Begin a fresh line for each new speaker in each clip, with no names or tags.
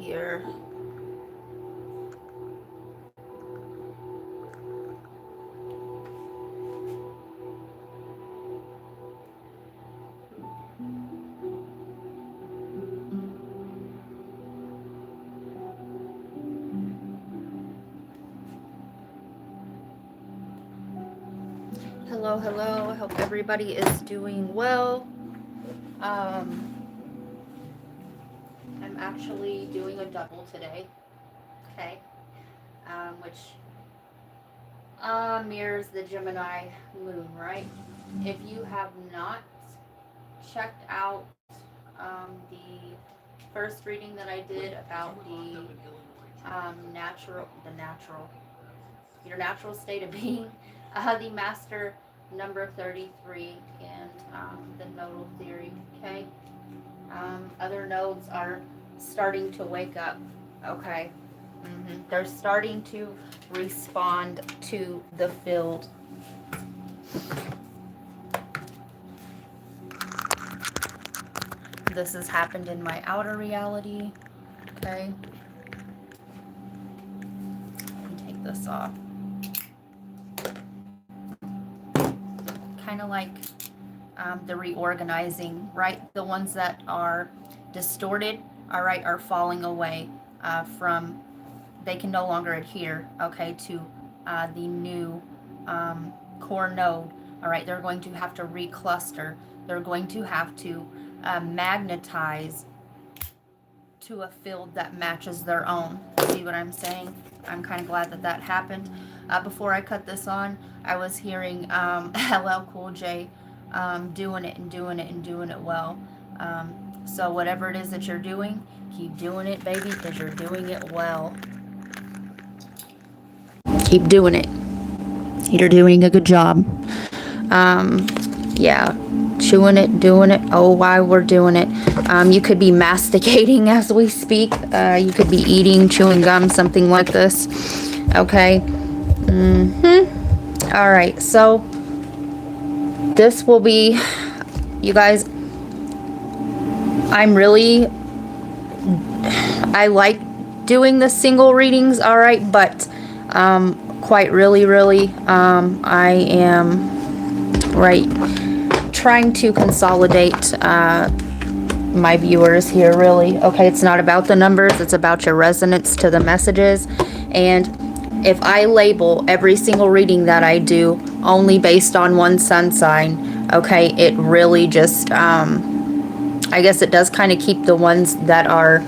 here. Hello, hello. I hope everybody is doing well. I'm actually doing a double today, okay, which mirrors the Gemini moon, right? If you have not checked out the first reading that I did about the your natural state of being, the master number 33 and the nodal theory, okay? Other nodes are starting to wake up, okay? They're starting to respond to the field. This has happened in my outer reality, okay? Let me take this off. Kind of like the reorganizing, right? The ones that are distorted, all right, are falling away from, they can no longer adhere, okay, to the new core node, all right? They're going to have to recluster. They're going to have to magnetize to a field that matches their own. See what I'm saying? I'm kind of glad that that happened. Before I cut this on, I was hearing LL Cool J doing it and doing it and doing it well. So whatever it is that you're doing, keep doing it, baby, because you're doing it well. Keep doing it. You're doing a good job. Yeah, chewing it, doing it. Oh, why we're doing it. You could be masticating as we speak. You could be eating, chewing gum, something like this. Okay. All right. So this will be, you guys, I like doing the single readings. All right. But, quite really, I am trying to consolidate my viewers here, really. Okay, it's not about the numbers, it's about your resonance to the messages. And if I label every single reading that I do only based on one sun sign, okay, it really just I guess it does kind of keep the ones that are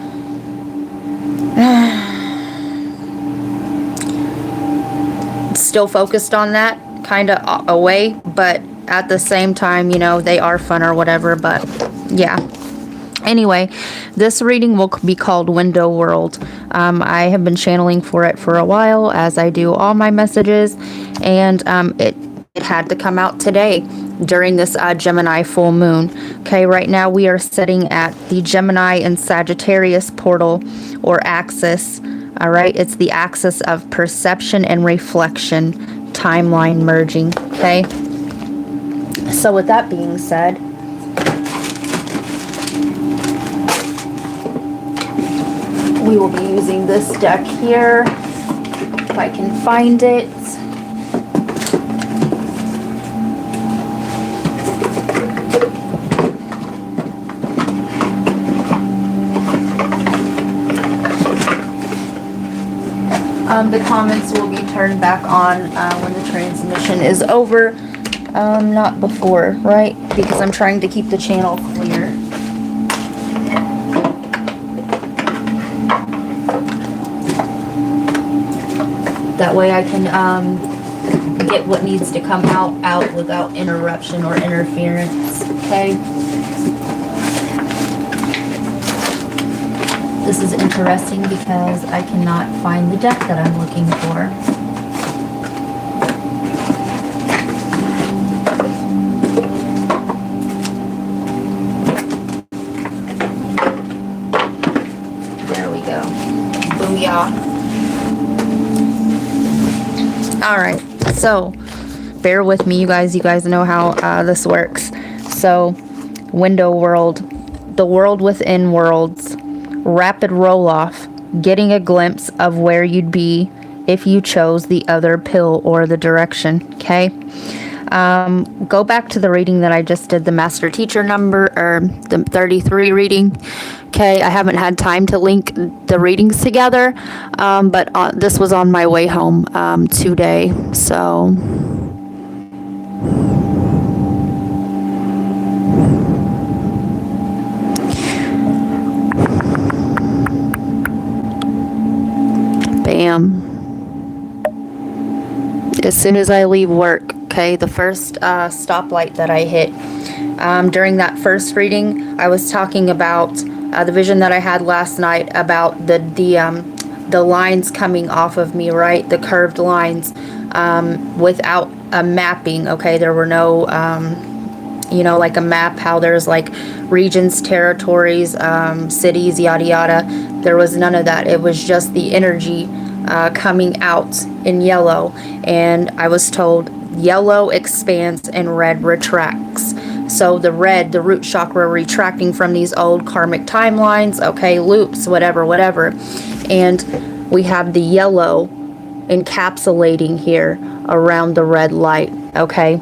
still focused on that kind of away, but at the same time, you know, they are fun or whatever. But yeah, anyway, this reading will be called Window World. I have been channeling for it for a while, as I do all my messages, and it had to come out today during this Gemini full moon. Okay, right now we are sitting at the Gemini and Sagittarius portal or axis. All right, it's the axis of perception and reflection, timeline merging. Okay, so with that being said, we will be using this deck here, if I can find it. The comments will be turned back on when the transmission is over, not before, right? Because I'm trying to keep the channel clear. That way I can get what needs to come out without interruption or interference, okay? This is interesting because I cannot find the deck that I'm looking for. There we go. Booyah. Alright, so bear with me, you guys. You guys know how this works. So, Window World, the world within worlds. rapid roll off, getting a glimpse of where you'd be if you chose the other pill or the direction. Okay. Go back to the reading that I just did, the master teacher number, or the 33 reading. Okay, I haven't had time to link the readings together, but this was on my way home today. So bam. As soon as I leave work, okay, the first stoplight that I hit. During that first reading, I was talking about the vision that I had last night about the lines coming off of me, right? The curved lines, without a mapping, okay? There were no, like a map, how there's like regions, territories, cities, yada yada. There was none of that. It was just the energy coming out in yellow, and I was told yellow expands and red retracts. So the red, the root chakra, retracting from these old karmic timelines, okay, loops, whatever. And we have the yellow encapsulating here around the red light, okay?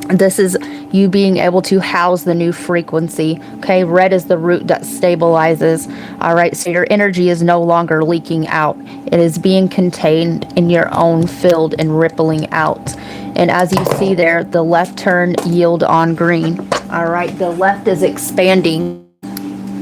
This is you being able to house the new frequency, okay? Red is the root that stabilizes, all right? So your energy is no longer leaking out. It is being contained in your own field and rippling out. And as you see there, the left turn yield on green, all right? The left is expanding,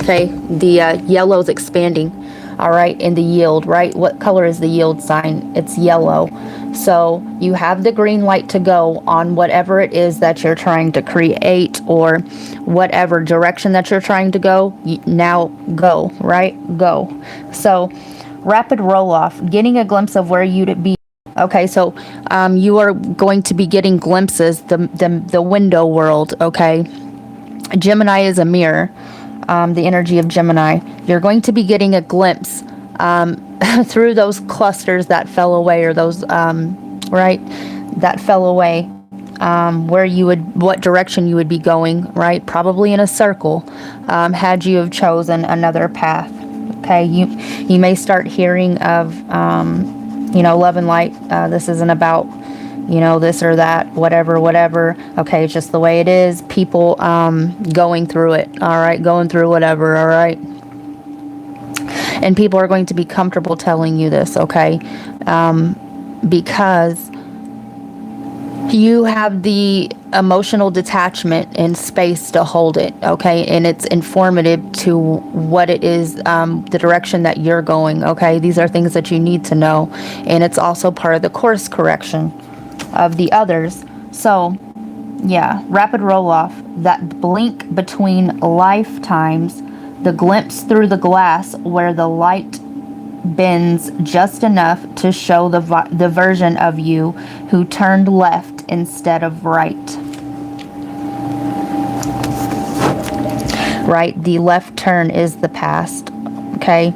okay? The yellow is expanding, all right, in the yield, right? What color is the yield sign? It's yellow. So you have the green light to go on whatever it is that you're trying to create, or whatever direction that you're trying to go. Now go, right? Go. So rapid roll off, getting a glimpse of where you'd be. Okay, so you are going to be getting glimpses, the window world, okay? Gemini is a mirror, the energy of Gemini. You're going to be getting a glimpse through those clusters that fell away, or those, right, that fell away, what direction you would be going, right? Probably in a circle, had you have chosen another path. Okay, you may start hearing of, love and light. This isn't about, this or that, whatever. Okay, it's just the way it is. People going through it, all right, going through whatever, all right. And people are going to be comfortable telling you this, okay, because you have the emotional detachment and space to hold it, okay, and it's informative to what it is, the direction that you're going, okay. These are things that you need to know, and it's also part of the course correction of the others. So yeah, rapid roll off, that blink between lifetimes, the glimpse through the glass where the light bends just enough to show the version of you who turned left instead of right. Right, the left turn is the past, okay?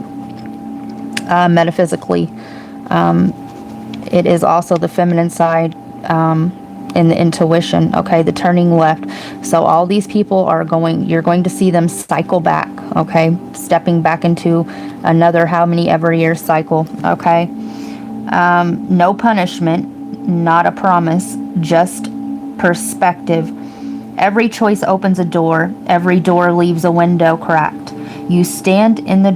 Metaphysically, it is also the feminine side, in the intuition, okay, the turning left. So all these people you're going to see them cycle back, okay, stepping back into another how many ever year cycle, okay. No punishment, not a promise, just perspective. Every choice opens a door, every door leaves a window cracked. You stand in the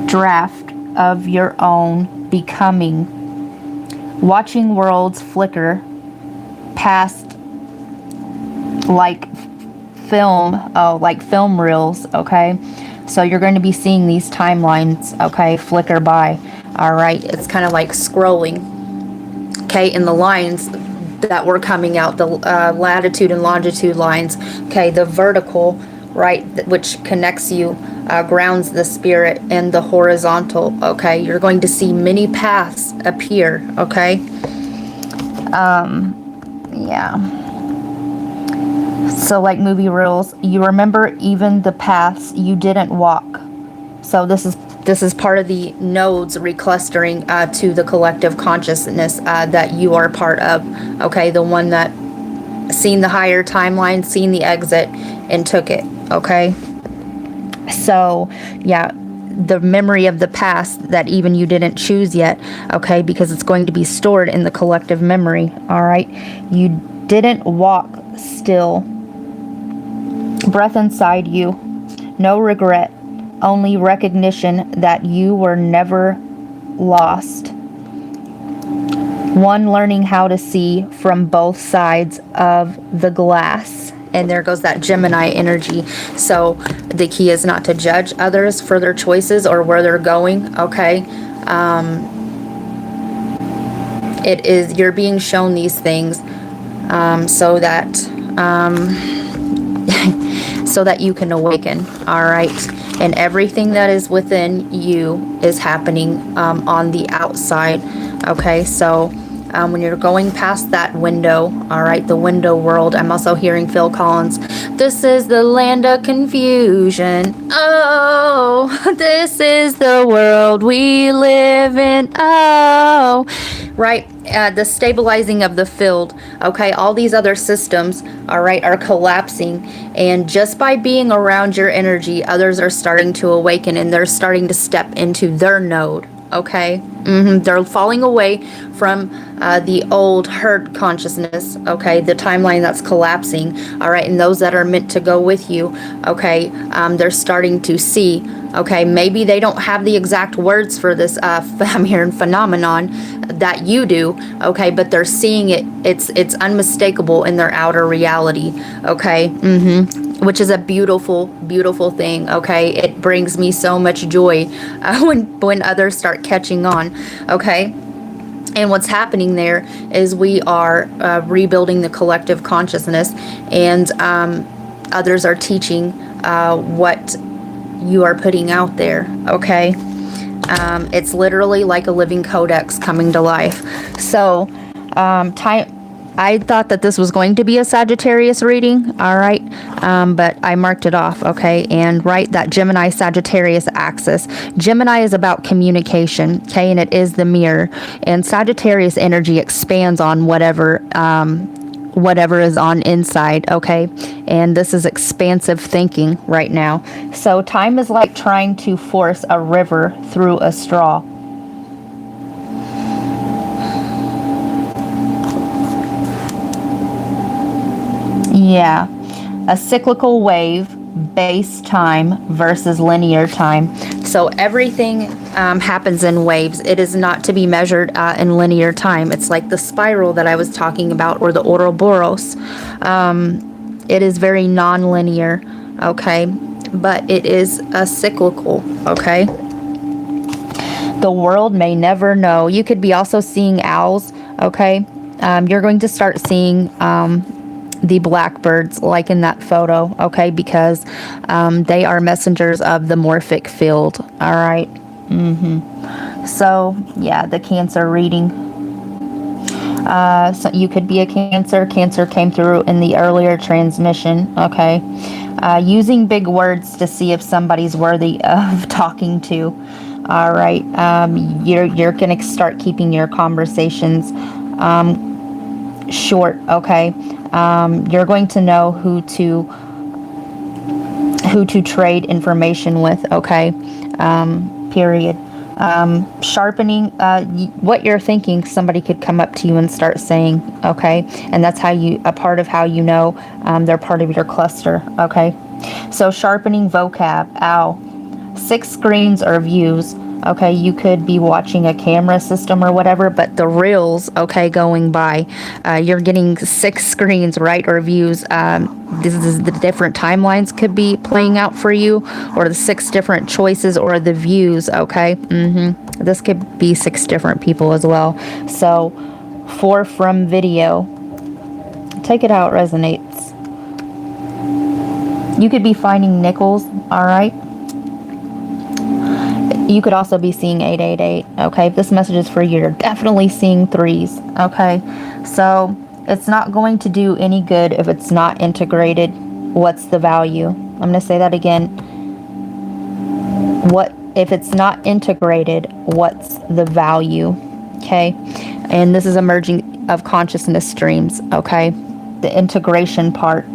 draft of your own becoming, watching worlds flicker past like film reels, okay? So you're going to be seeing these timelines, okay, flicker by, all right? It's kind of like scrolling, okay, in the lines that were coming out, the latitude and longitude lines, okay, the vertical, right, which connects you, grounds the spirit, and the horizontal, okay? You're going to see many paths appear, okay? Yeah. So like movie rules, you remember even the paths you didn't walk. So this is part of the nodes reclustering to the collective consciousness that you are part of. Okay, the one that seen the higher timeline, seen the exit, and took it. Okay. So, yeah, the memory of the past that even you didn't choose yet, okay, because it's going to be stored in the collective memory, all right? You didn't walk still. Breath inside you. No regret. Only recognition that you were never lost. One learning how to see from both sides of the glass. And there goes that Gemini energy. So the key is not to judge others for their choices or where they're going, okay? It is, you're being shown these things so that so that you can awaken, all right? And everything that is within you is happening on the outside, okay? So when you're going past that window, all right, the window world, I'm also hearing Phil Collins. This is the land of confusion. Oh, this is the world we live in. Oh, right. The stabilizing of the field. Okay, all these other systems, all right, are collapsing. And just by being around your energy, others are starting to awaken and they're starting to step into their node. Okay, they're falling away from the old herd consciousness, okay, the timeline that's collapsing, all right, and those that are meant to go with you, okay, they're starting to see, okay, maybe they don't have the exact words for this, I'm hearing phenomenon that you do, okay, but they're seeing it, it's unmistakable in their outer reality, okay, which is a beautiful, beautiful thing, okay? It brings me so much joy when others start catching on, okay? And what's happening there is we are rebuilding the collective consciousness, and others are teaching what you are putting out there, okay? It's literally like a living codex coming to life. So, I thought that this was going to be a Sagittarius reading, all right, but I marked it off, okay, and right, that Gemini-Sagittarius axis. Gemini is about communication, okay, and it is the mirror, and Sagittarius energy expands on whatever is on inside, okay, and this is expansive thinking right now. So time is like trying to force a river through a straw. Yeah, a cyclical wave, base time versus linear time. So everything happens in waves. It is not to be measured in linear time. It's like the spiral that I was talking about, or the Ouroboros. It is very non-linear, okay, but it is a cyclical, okay. The world may never know. You could be also seeing owls, okay. You're going to start seeing the blackbirds like in that photo, okay, because they are messengers of the morphic field, all right. So yeah, the Cancer reading, so you could be a Cancer came through in the earlier transmission, okay. Using big words to see if somebody's worthy of talking to, all right. You're gonna start keeping your conversations short, okay. You're going to know who to trade information with, okay, period. Sharpening what you're thinking, somebody could come up to you and start saying, okay, and that's how a part of how you know they're part of your cluster, okay. So sharpening vocab, ow, 6 screens or views, okay, you could be watching a camera system or whatever, but the reels, okay, going by, you're getting 6 screens, right, or views. This is the different timelines could be playing out for you, or the 6 different choices, or the views, okay. This could be 6 different people as well. So 4 from video, take it how it resonates. You could be finding nickels, all right. You could also be seeing 888, okay? If this message is for you, you're definitely seeing 3s, okay? So it's not going to do any good if it's not integrated. What's the value? I'm going to say that again. What if it's not integrated, what's the value, okay? And this is emerging of consciousness streams, okay? The integration part.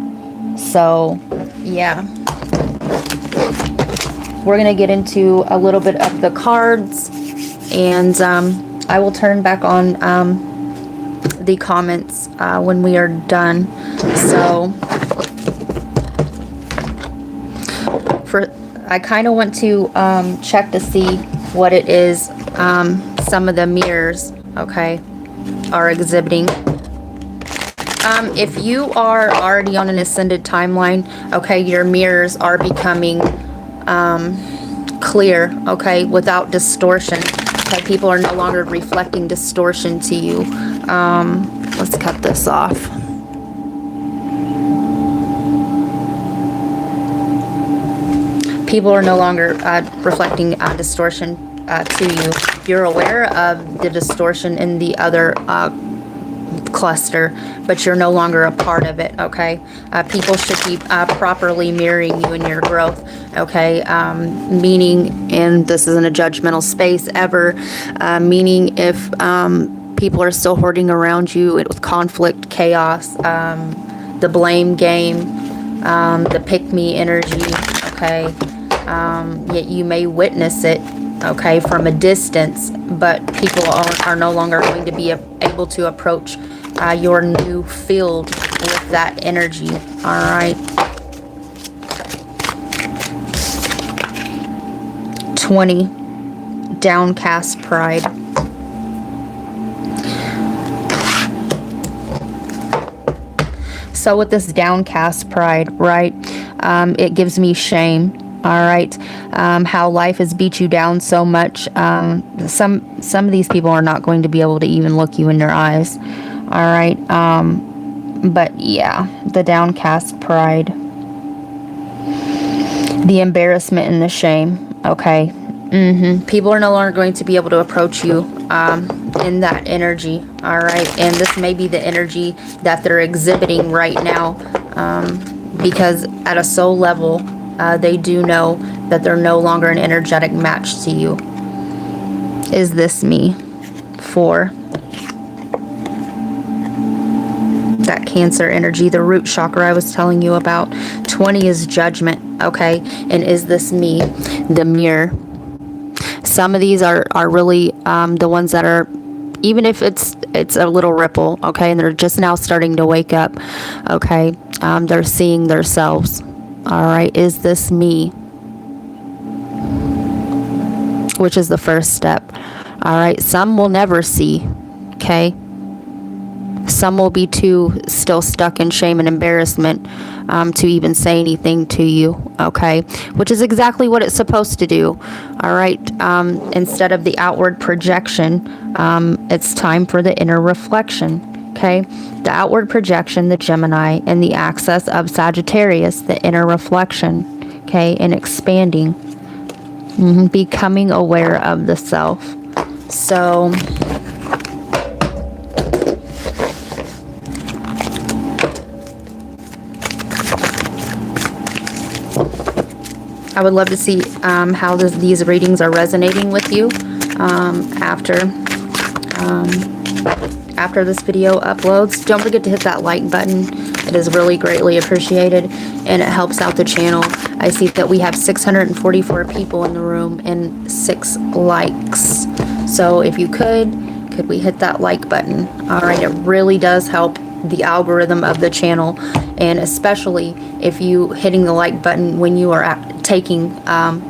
So, yeah. we're going to get into a little bit of the cards, and I will turn back on the comments when we are done. So I kind of want to check to see what it is some of the mirrors, okay, are exhibiting. If you are already on an ascended timeline, okay, your mirrors are becoming clear, okay, without distortion. Okay, people are no longer reflecting distortion to you. Let's cut this off. People are no longer reflecting distortion to you. You're aware of the distortion in the other cluster, but you're no longer a part of it, okay? People should be properly mirroring you in your growth, okay? Meaning, and this isn't a judgmental space ever, meaning if people are still hoarding around you with conflict, chaos, the blame game, the pick-me energy, okay? Yet you may witness it, okay, from a distance, but people are no longer going to be able to approach your new field with that energy. All right. 20, downcast pride. So with this downcast pride, right, it gives me shame. All right, how life has beat you down so much. Some of these people are not going to be able to even look you in their eyes. All right, but yeah, the downcast pride, the embarrassment and the shame. Okay, people are no longer going to be able to approach you in that energy. All right, and this may be the energy that they're exhibiting right now, because at a soul level, they do know that they're no longer an energetic match to you. Is this me? 4. That Cancer energy, the root chakra I was telling you about. 20 is judgment, okay? And is this me? The mirror. Some of these are really the ones that are, even if it's a little ripple, okay? And they're just now starting to wake up, okay? They're seeing themselves. All right, is this me? Which is the first step. All right, some will never see, okay? Some will be too still stuck in shame and embarrassment to even say anything to you, okay? Which is exactly what it's supposed to do, all right? Instead of the outward projection, it's time for the inner reflection. Okay, the outward projection, the Gemini, and the access of Sagittarius, the inner reflection, okay, and expanding, becoming aware of the self. So, I would love to see how these readings are resonating with you after this video uploads. Don't forget to hit that like button. It is really greatly appreciated, and it helps out the channel. I see that we have 644 people in the room and 6 likes. So if you could we hit that like button? All right, it really does help the algorithm of the channel, and especially if you hitting the like button when you are taking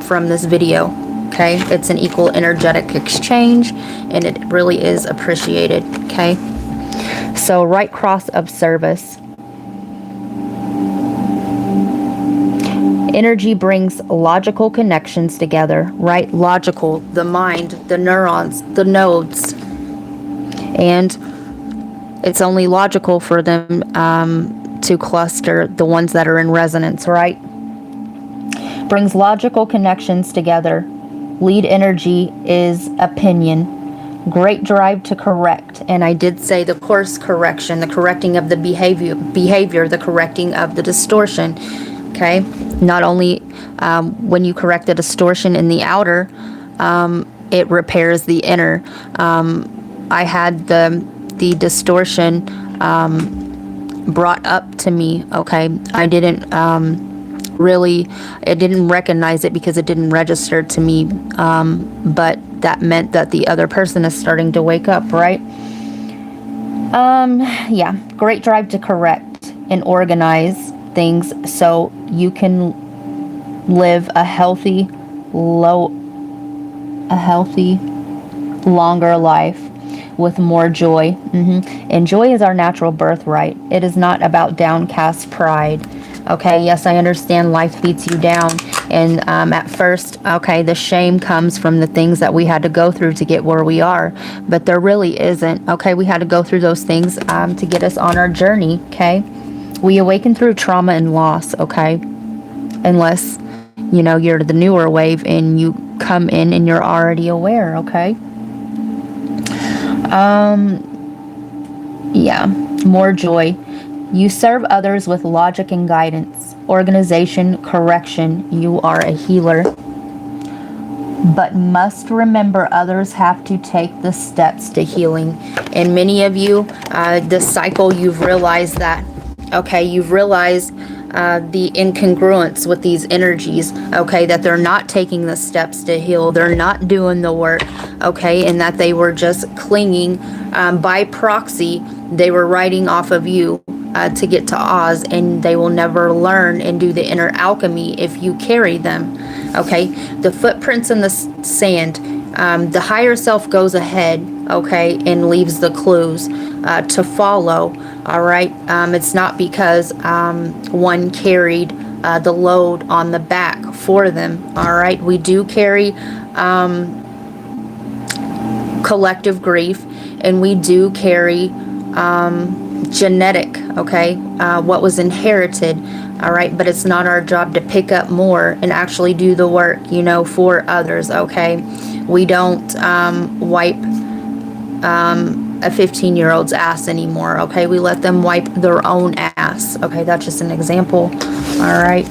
from this video. Okay, it's an equal energetic exchange, and it really is appreciated. Okay, so right cross of service. Energy brings logical connections together, right? Logical, the mind, the neurons, the nodes, and it's only logical for them to cluster the ones that are in resonance, right? Brings logical connections together. Lead energy is opinion. Great drive to correct. And I did say the course correction, the correcting of the behavior, the correcting of the distortion. Okay? Not only when you correct the distortion in the outer, it repairs the inner. I had the distortion brought up to me. Okay? I didn't really, it didn't recognize it because it didn't register to me, but that meant that the other person is starting to wake up, right? Yeah, great drive to correct and organize things so you can live a healthy, longer life with more joy. And joy is our natural birthright. It is not about downcast pride. Okay, yes, I understand life beats you down. And at first, okay, the shame comes from the things that we had to go through to get where we are. But there really isn't. Okay, we had to go through those things to get us on our journey. Okay, we awaken through trauma and loss. Okay, unless, you know, you're the newer wave and you come in and you're already aware. Okay. Yeah, more joy. You serve others with logic and guidance, organization, correction. You are a healer. But must remember others have to take the steps to healing. And many of you, this cycle, you've realized that. Okay, you've realized the incongruence with these energies, okay, that they're not taking the steps to heal, they're not doing the work, okay, and that they were just clinging by proxy. They were riding off of you to get to Oz, and they will never learn and do the inner alchemy if you carry them. Okay, the footprints in the sand, the higher self goes ahead, okay, and leaves the clues to follow. All right, it's not because one carried the load on the back for them. All right, we do carry collective grief, and we do carry genetic, okay, what was inherited. All right, but it's not our job to pick up more and actually do the work, you know, for others. Okay, we don't wipe a 15-year-old's ass anymore. Okay, we let them wipe their own ass. Okay, that's just an example. All right,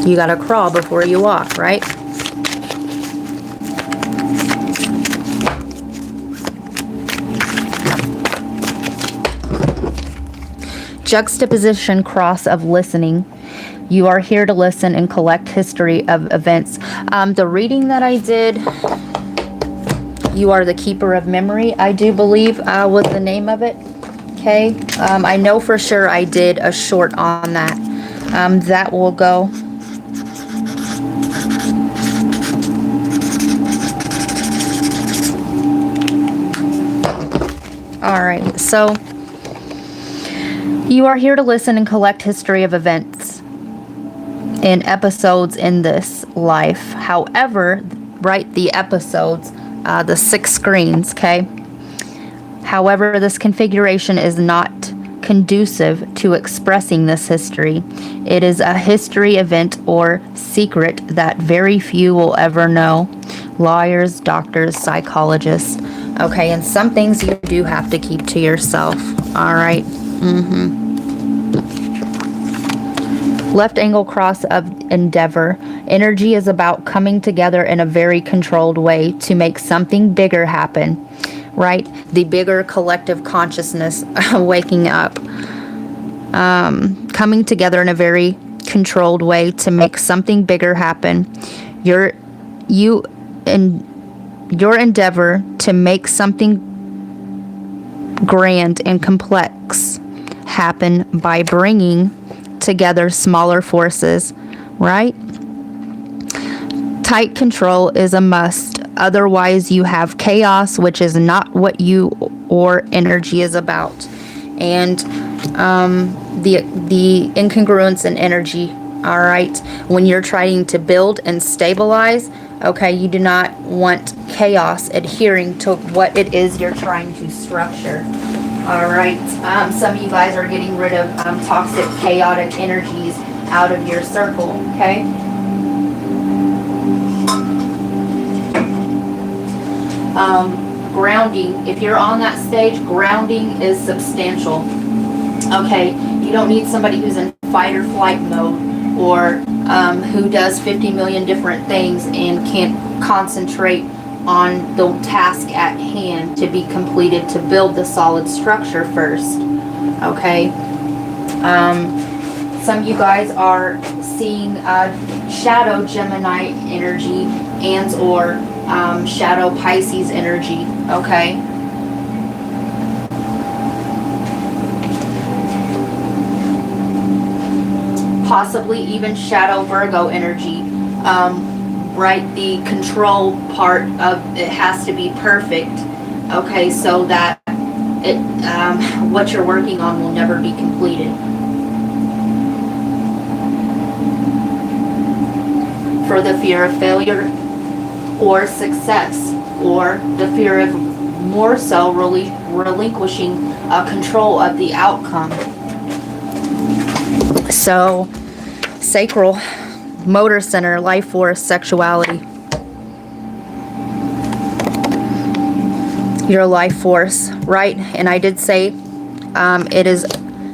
you gotta crawl before you walk, right? Juxtaposition cross of listening. You are here to listen and collect history of events. The reading that I did, You Are the Keeper of Memory, I do believe was the name of it. Okay, I know for sure I did a short on that. That will go. All right, so you are here to listen and collect history of events and episodes in this life. However, right, the episodes, the 6 screens, okay? However, this configuration is not conducive to expressing this history. It is a history event or secret that very few will ever know. Lawyers, doctors, psychologists, okay? And some things you do have to keep to yourself, all right? Left angle cross of endeavor. Energy is about coming together in a very controlled way to make something bigger happen, right? The bigger collective consciousness waking up. Coming together in a very controlled way to make something bigger happen. Your endeavor to make something grand and complex happen by bringing together smaller forces, right? Tight control is a must. Otherwise, you have chaos, which is not what you or energy is about. And the incongruence in energy, all right? When you're trying to build and stabilize, okay, you do not want chaos adhering to what it is you're trying to structure. All right, some of you guys are getting rid of toxic, chaotic energies out of your circle, okay? Grounding, if you're on that stage, grounding is substantial, okay? You don't need somebody who's in fight or flight mode or who does 50 million different things and can't concentrate on the task at hand to be completed to build the solid structure first, okay? Some of you guys are seeing shadow Gemini energy and or shadow Pisces energy, okay? Possibly even shadow Virgo energy, right? The control part of it has to be perfect, okay, so that it what you're working on will never be completed. For the fear of failure or success, or the fear of more so relinquishing control of the outcome. So, sacral, motor center, life force, sexuality. Your life force, right? And I did say it is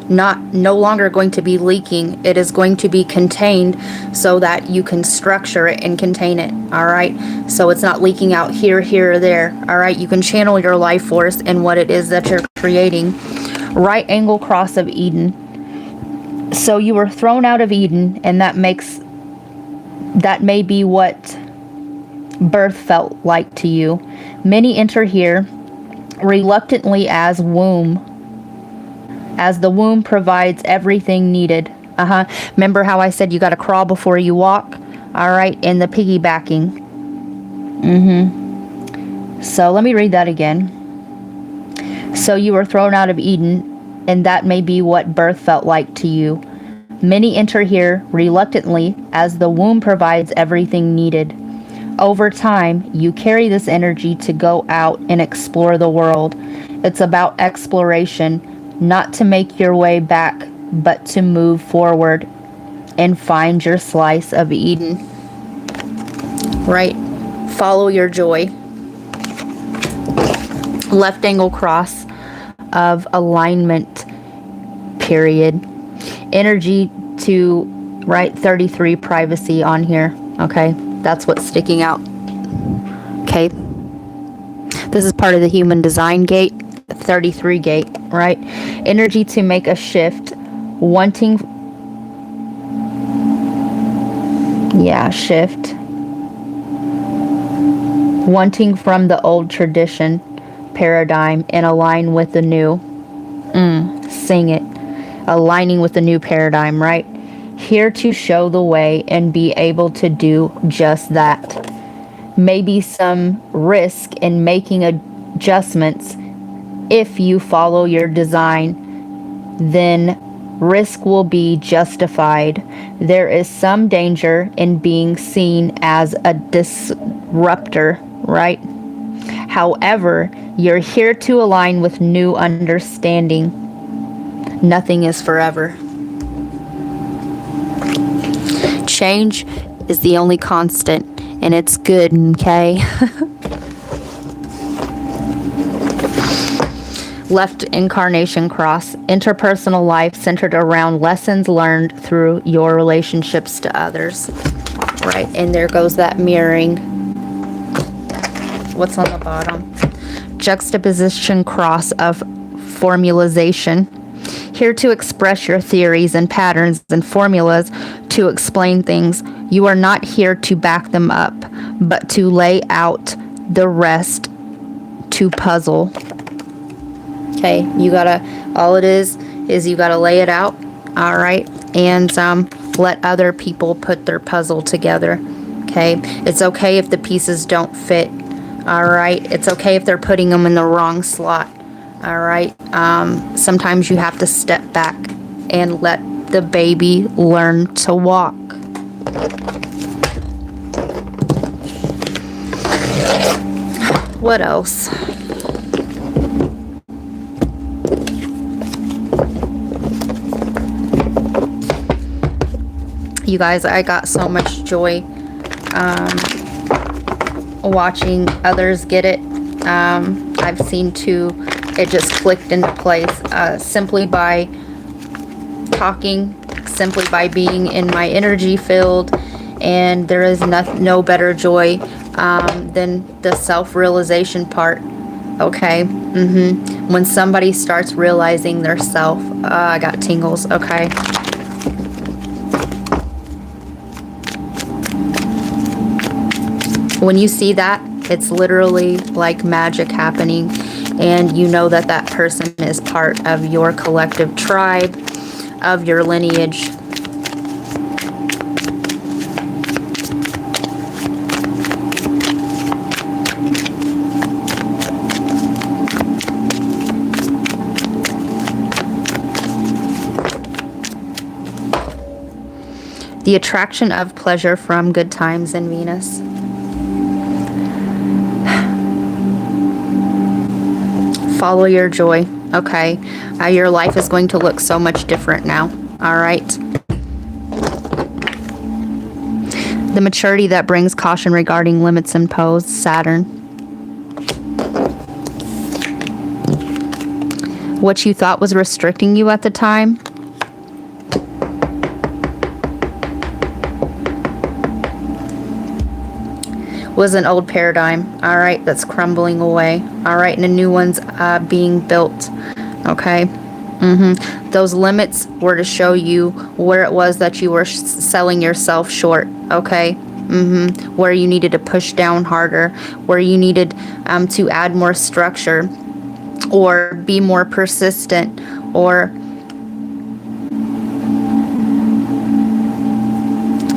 no longer going to be leaking. It is going to be contained so that you can structure it and contain it, all right? So it's not leaking out here, here, or there, all right? You can channel your life force and what it is that you're creating. Right angle cross of Eden. So you were thrown out of Eden, and that may be what birth felt like to you. Many enter here reluctantly as the womb provides everything needed. Remember how I said you got to crawl before you walk? All right, and the piggybacking. So let me read that again. So you were thrown out of Eden, and that may be what birth felt like to you. Many enter here reluctantly as the womb provides everything needed. Over time, you carry this energy to go out and explore the world. It's about exploration, not to make your way back, but to move forward and find your slice of Eden. Right? Follow your joy. Left angle cross of alignment, period. Energy to, right, 33 privacy on here, okay? That's what's sticking out, okay? This is part of the human design gate, 33 gate, right? Energy to make a shift, shift. Wanting from the old tradition, paradigm, and align with the new. Sing it. Aligning with the new paradigm, right? Here to show the way and be able to do just that. Maybe some risk in making adjustments. If you follow your design, then risk will be justified. There is some danger in being seen as a disruptor, right? However, you're here to align with new understanding. Nothing is forever. Change is the only constant, and it's good, okay? Left incarnation cross, interpersonal life centered around lessons learned through your relationships to others. Right, and there goes that mirroring. What's on the bottom? Juxtaposition cross of formalization. Here to express your theories and patterns and formulas to explain things. You are not here to back them up, but to lay out the rest to puzzle. Okay, you gotta, all it is you gotta lay it out, all right, and let other people put their puzzle together. Okay, it's okay if the pieces don't fit, all right, it's okay if they're putting them in the wrong slot, all right. Sometimes you have to step back and let the baby learn to walk. What else? You guys, I got so much joy watching others get it. I've seen too, it just clicked into place simply by talking, simply by being in my energy field, and there is no better joy than the self-realization part. Okay. When somebody starts realizing their self. I got tingles. Okay. When you see that, it's literally like magic happening, and you know that that person is part of your collective tribe, of your lineage. The attraction of pleasure from good times in Venus. Follow your joy. Okay. Your life is going to look so much different now. All right. The maturity that brings caution regarding limits imposed. Saturn. What you thought was restricting you at the time. Was an old paradigm, all right, that's crumbling away, all right, and a new one's being built, okay. Those limits were to show you where it was that you were selling yourself short, okay. Where you needed to push down harder, where you needed to add more structure, or be more persistent, or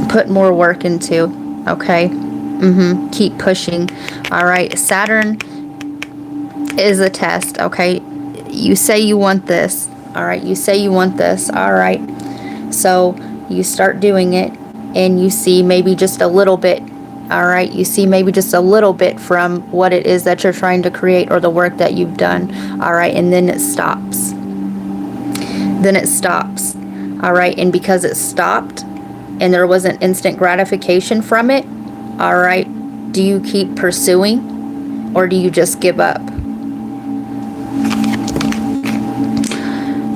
put more work into, okay. Keep pushing. All right. Saturn is a test. Okay. You say you want this. All right. You say you want this. All right. So you start doing it and you see maybe just a little bit. All right. You see maybe just a little bit from what it is that you're trying to create or the work that you've done. All right. And then it stops. Then it stops. All right. And because it stopped and there wasn't instant gratification from it, all right, do you keep pursuing or do you just give up?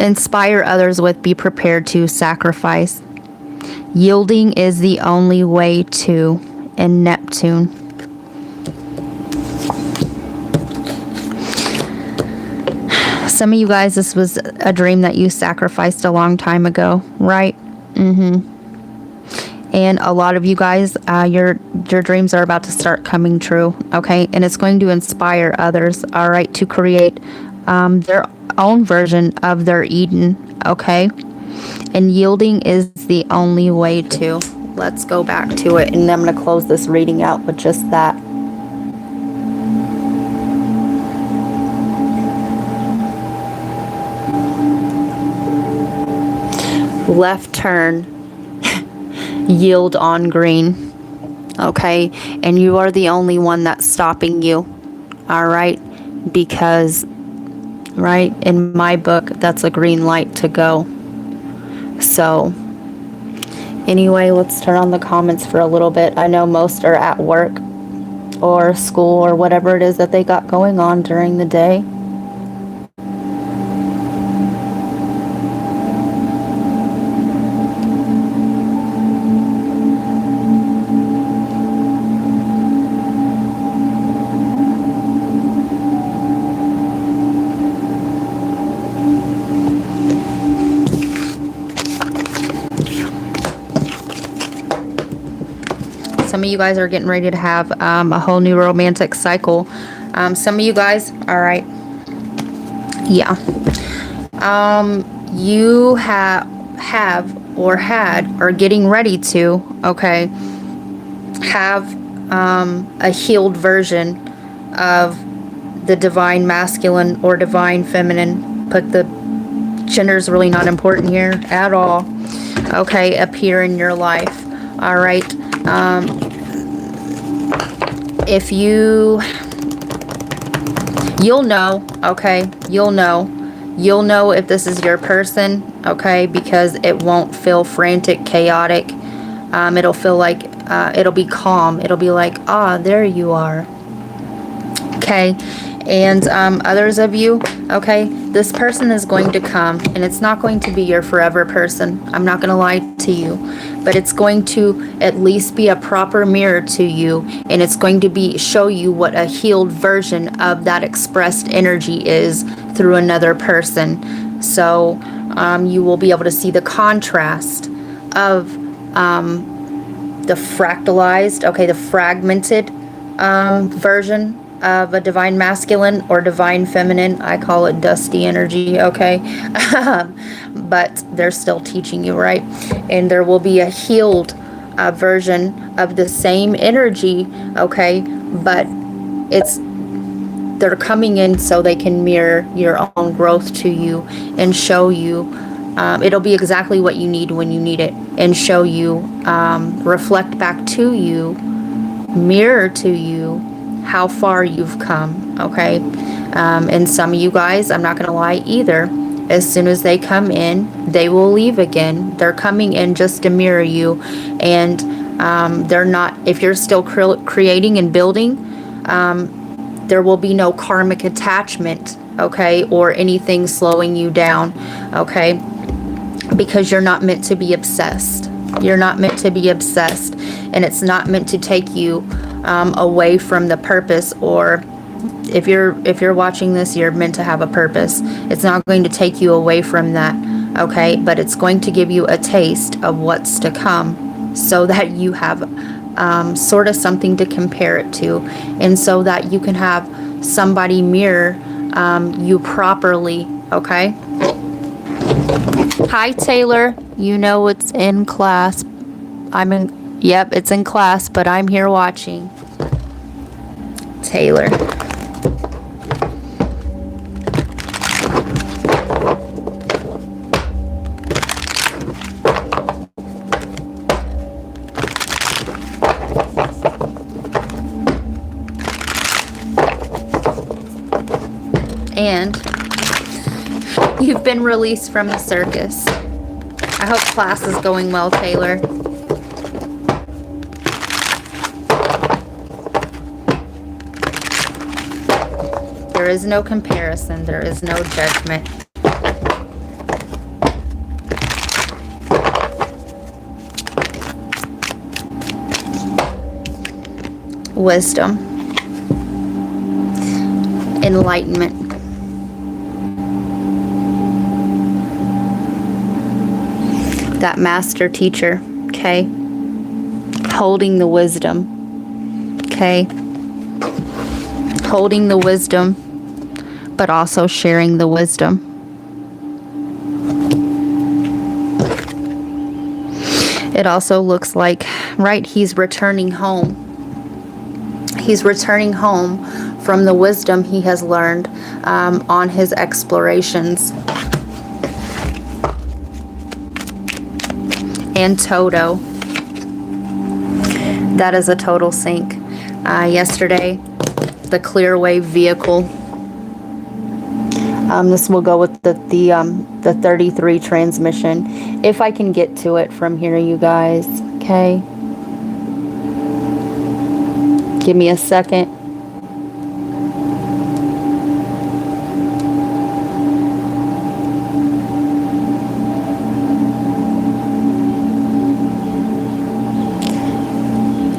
Inspire others with, be prepared to sacrifice. Yielding is the only way to, in Neptune. Some of you guys, this was a dream that you sacrificed a long time ago, right? And a lot of you guys, your dreams are about to start coming true, okay? And it's going to inspire others, all right, to create their own version of their Eden, okay? And yielding is the only way to. Let's go back to it, and I'm going to close this reading out with just that. Left turn. Yield on green, okay, and you are the only one that's stopping you, all right, because, right, in my book, that's a green light to go. So anyway, let's turn on the comments for a little bit. I know most are at work or school or whatever it is that they got going on during the day. Some of you guys are getting ready to have a whole new romantic cycle. Some of you guys, all right, yeah. You have or had or getting ready to, okay, have a healed version of the divine masculine or divine feminine. But the gender is really not important here at all. Okay, appear in your life. All right. If you'll know, okay, you'll know if this is your person, okay, because it won't feel frantic, chaotic. It'll feel like, it'll be calm. It'll be like, ah, there you are. Okay. And others of you, okay, this person is going to come, and it's not going to be your forever person. I'm not going to lie to you. but it's going to at least be a proper mirror to you, and it's going to show you what a healed version of that expressed energy is through another person. So you will be able to see the contrast of the fractalized, okay, the fragmented version of a divine masculine or divine feminine. I call it dusty energy, okay? But they're still teaching you, right? And there will be a healed version of the same energy, okay? But they're coming in so they can mirror your own growth to you and show you. It'll be exactly what you need when you need it, and show you, reflect back to you, mirror to you how far you've come, okay? And some of you guys, I'm not going to lie either, as soon as they come in, they will leave again. They're coming in just to mirror you, and they're not, if you're still creating and building, there will be no karmic attachment, okay, or anything slowing you down, okay? Because you're not meant to be obsessed. You're not meant to be obsessed, and it's not meant to take you away from the purpose. Or if you're watching this, you're meant to have a purpose. It's not going to take you away from that, okay? But it's going to give you a taste of what's to come, so that you have sort of something to compare it to, and so that you can have somebody mirror you properly, okay? Hi, Taylor. You know it's in class. Yep, it's in class, but I'm here watching. Taylor. And you've been released from the circus. I hope class is going well, Taylor. There is no comparison. There is no judgment. Wisdom. Enlightenment. That master teacher, okay? Holding the wisdom, okay? Holding the wisdom, but also sharing the wisdom. It also looks like, right, he's returning home. He's returning home from the wisdom he has learned on his explorations. And Toto. That is a total sync. Yesterday, the clear wave vehicle. This will go with the 33 transmission. If I can get to it from here, you guys. Okay. Give me a second.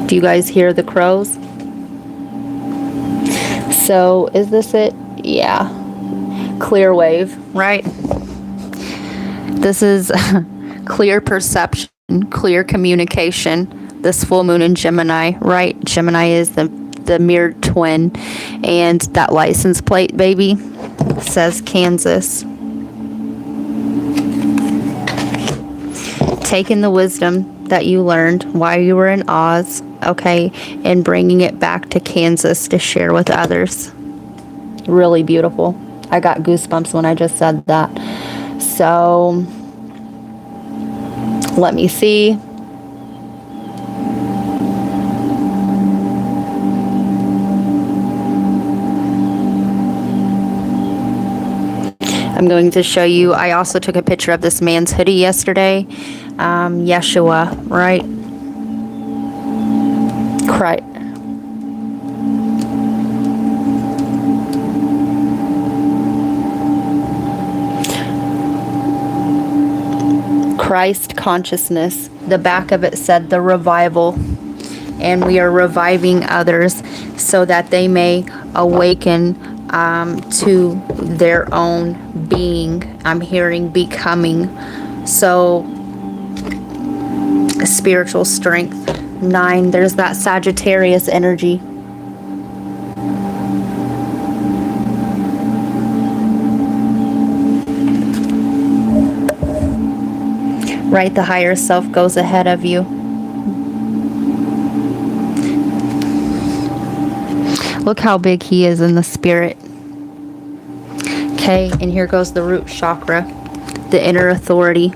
Do you guys hear the crows? So, is this it? Yeah. Clear wave, right? This is clear perception, clear communication. This full moon in Gemini, right? Gemini is the mirrored twin. And that license plate, baby, says Kansas. Taking the wisdom that you learned while you were in Oz, okay, and bringing it back to Kansas to share with others. Really beautiful. I got goosebumps when I just said that. So, let me see. I'm going to show you. I also took a picture of this man's hoodie yesterday. Yeshua, right? Christ consciousness. The back of it said the revival. And we are reviving others so that they may awaken to their own being. I'm hearing becoming. So, spiritual strength. 9, there's that Sagittarius energy. Right, the higher self goes ahead of you. Look how big he is in the spirit. Okay, and here goes the root chakra, the inner authority.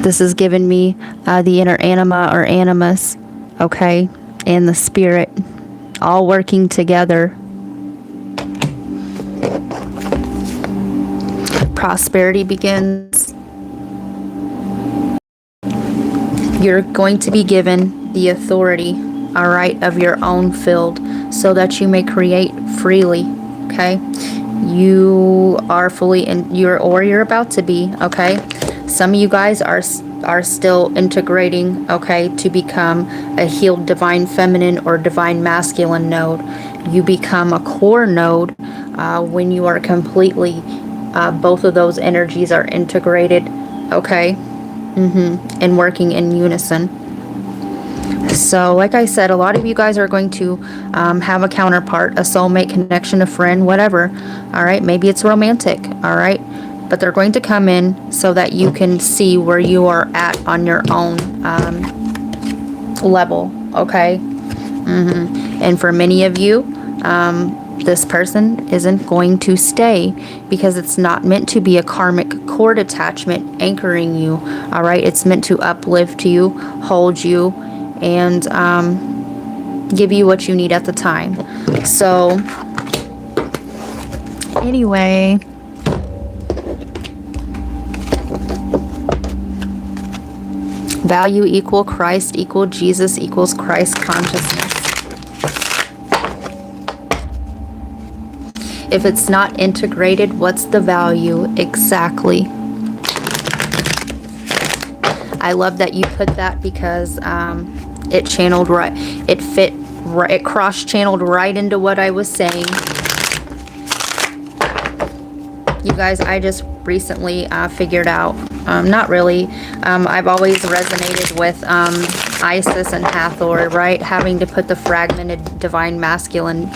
This has given me the inner anima or animus, okay, and the spirit, all working together. Prosperity begins. You're going to be given the authority, all right, of your own field so that you may create freely, okay? You are fully in, you're about to be, okay? Some of you guys are still integrating, okay, to become a healed divine feminine or divine masculine node. You become a core node when you are completely, both of those energies are integrated, okay, and working in unison. So, like I said, a lot of you guys are going to have a counterpart, a soulmate connection, a friend, whatever, all right? Maybe it's romantic, all right? But they're going to come in so that you can see where you are at on your own level, okay? And for many of you, this person isn't going to stay because it's not meant to be a karmic cord attachment anchoring you, all right? It's meant to uplift you, hold you, and give you what you need at the time. So, anyway, value equal Christ equal Jesus equals Christ consciousness. If it's not integrated, what's the value exactly? I love that you put that because it channeled right, it fit right, it cross-channeled right into what I was saying. You guys, I just recently figured out, not really, I've always resonated with Isis and Hathor, right? Having to put the fragmented divine masculine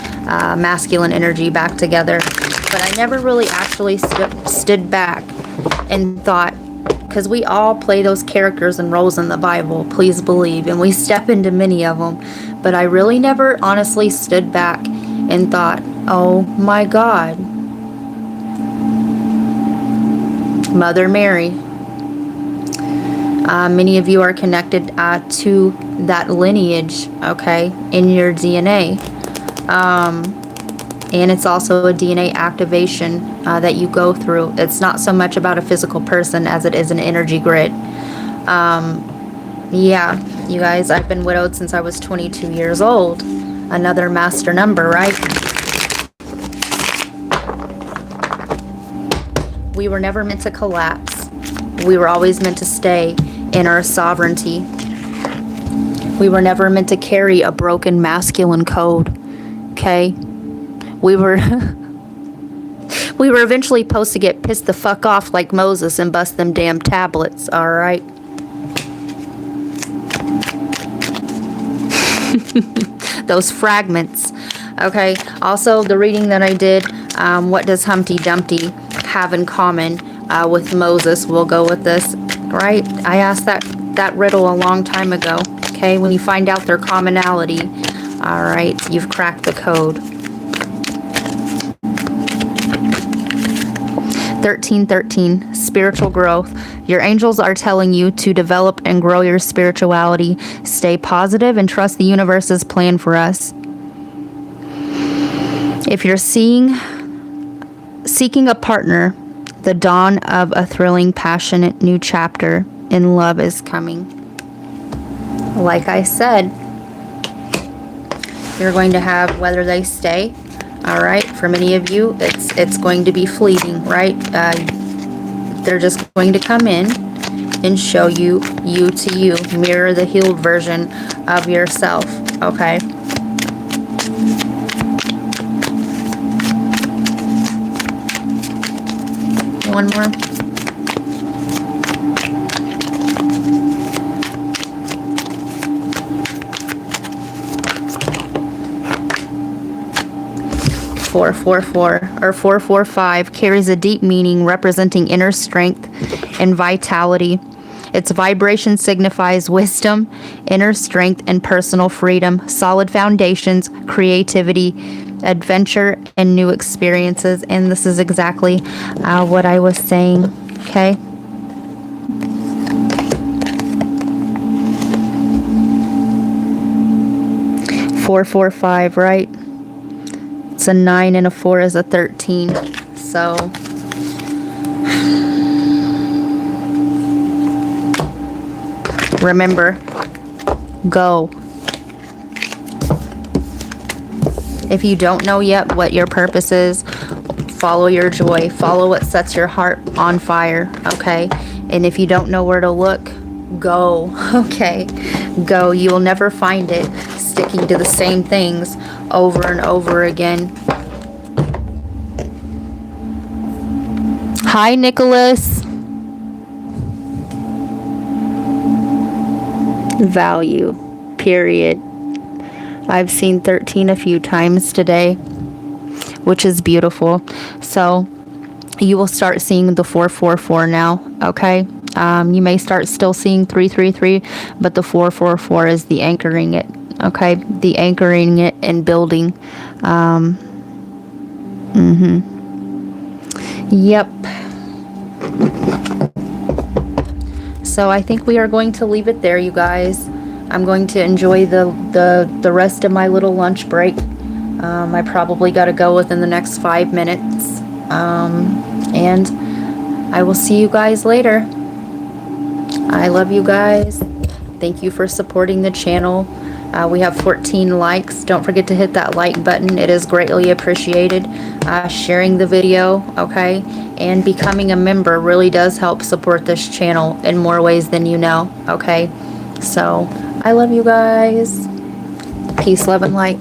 energy back together. But I never really actually stood back and thought, because we all play those characters and roles in the Bible, please believe, and we step into many of them. But I really never honestly stood back and thought, oh my God, Mother Mary. Many of you are connected to that lineage, okay, in your DNA. And it's also a DNA activation that you go through. It's not so much about a physical person as it is an energy grid. Yeah, you guys, I've been widowed since I was 22 years old. Another master number, right? We were never meant to collapse. We were always meant to stay in our sovereignty. We were never meant to carry a broken masculine code, okay? We were eventually supposed to get pissed the fuck off like Moses and bust them damn tablets, all right? Those fragments, okay? Also, the reading that I did, what does Humpty Dumpty have in common with Moses? We'll go with this, right? I asked that riddle a long time ago, okay? When you find out their commonality, all right, you've cracked the code. 1313, spiritual growth. Your angels are telling you to develop and grow your spirituality. Stay positive and trust the universe's plan for us. If you're seeking a partner, the dawn of a thrilling, passionate new chapter in love is coming. Like I said, you're going to have, whether they stay, all right, for many of you, it's going to be fleeting, right? They're just going to come in and show you to you. Mirror the healed version of yourself, okay? One more. Four, 445 carries a deep meaning representing inner strength and vitality. Its vibration signifies wisdom, inner strength, and personal freedom, solid foundations, creativity, adventure, and new experiences. And this is exactly what I was saying, okay? Four, 5, right? It's a 9 and a 4 is a 13. So remember, go. If you don't know yet what your purpose is, follow your joy. Follow what sets your heart on fire, okay? And if you don't know where to look, go, okay? Go. You will never find it sticking to the same things over and over again. Hi, Nicholas. Value, period. I've seen 13 a few times today, which is beautiful. So you will start seeing the 444 now, okay? You may start still seeing 333, but the 444 is the anchoring it, okay? The anchoring it and building. Yep. So I think we are going to leave it there, you guys. I'm going to enjoy the rest of my little lunch break. I probably got to go within the next 5 minutes. And I will see you guys later. I love you guys. Thank you for supporting the channel. We have 14 likes. Don't forget to hit that like button. It is greatly appreciated. Sharing the video, okay? And becoming a member really does help support this channel in more ways than you know, okay? So, I love you guys. Peace, love, and light.